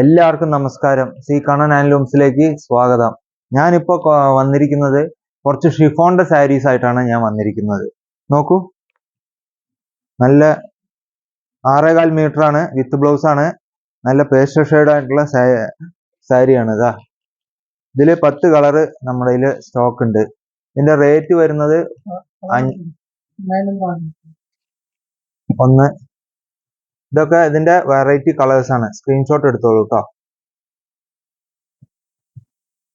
എല്ലാവർക്കും നമസ്കാരം. സി കണ്ണൻ ഹാൻഡ്ലൂംസിലേക്ക് സ്വാഗതം. ഞാനിപ്പോൾ വന്നിരിക്കുന്നത് കുറച്ച് ഷിഫോണിന്റെ സാരീസ് ആയിട്ടാണ് ഞാൻ വന്നിരിക്കുന്നത്. നോക്കൂ, നല്ല 6.25 മീറ്റർ ആണ്, വിത്ത് ബ്ലൗസ് ആണ്. നല്ല പേസ്റ്റൽ ഷെയ്ഡ് ആയിട്ടുള്ള സാരിയാണ്. ഇതാ ഇതിൽ 10 കളറ് നമ്മുടെ കയ്യിൽ സ്റ്റോക്ക് ഉണ്ട്. ഇതിന്റെ റേറ്റ് വരുന്നത് ഇതൊക്കെ ഇതിന്റെ വെറൈറ്റി കളേഴ്സ് ആണ്. സ്ക്രീൻഷോട്ട് എടുത്തോളൂ കേട്ടോ.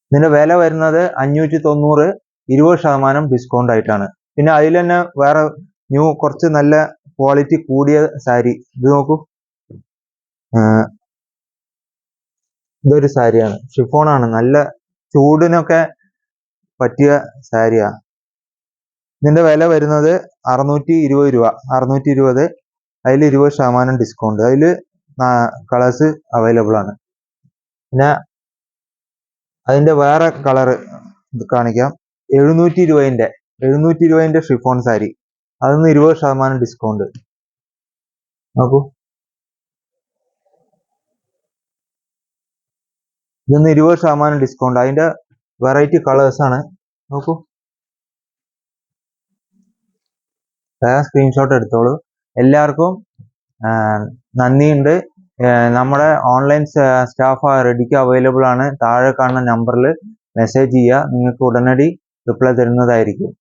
ഇതിന്റെ വില വരുന്നത് 590, 20% ഡിസ്കൗണ്ട് ആയിട്ടാണ്. പിന്നെ അതിൽ തന്നെ വേറെ കുറച്ച് നല്ല ക്വാളിറ്റി കൂടിയ സാരി. ഇത് നോക്കൂ, ഇതൊരു സാരിയാണ്, ഷിഫോണാണ്. നല്ല ചൂടിനൊക്കെ പറ്റിയ സാരിയാ. ഇതിന്റെ വില വരുന്നത് 620 രൂപ. 620, അതിൽ 20% ഡിസ്കൗണ്ട്. അതിൽ കളേഴ്സ് അവൈലബിൾ ആണ്. പിന്നെ അതിന്റെ വേറെ കളറ് കാണിക്കാം. 720 രൂപന്റെ ഷിഫോൺ സാരി. അതിന്ന് 20% ഡിസ്കൗണ്ട്. നോക്കൂ, ഇതൊന്ന് 20% ഡിസ്കൗണ്ട്. അതിന്റെ വെറൈറ്റി കളേഴ്സ് ആണ്. നോക്കൂ, സ്ക്രീൻഷോട്ട് എടുത്തോളൂ. എല്ലാവർക്കും നന്ദിയുണ്ട്. നമ്മുടെ ഓൺലൈൻ സ്റ്റാഫ് റെഡിക്ക് അവൈലബിൾ ആണ്. താഴെ കാണുന്ന നമ്പറിൽ മെസ്സേജ് ചെയ്യുക. നിങ്ങൾക്ക് ഉടനടി റിപ്ലൈ തരുന്നതായിരിക്കും.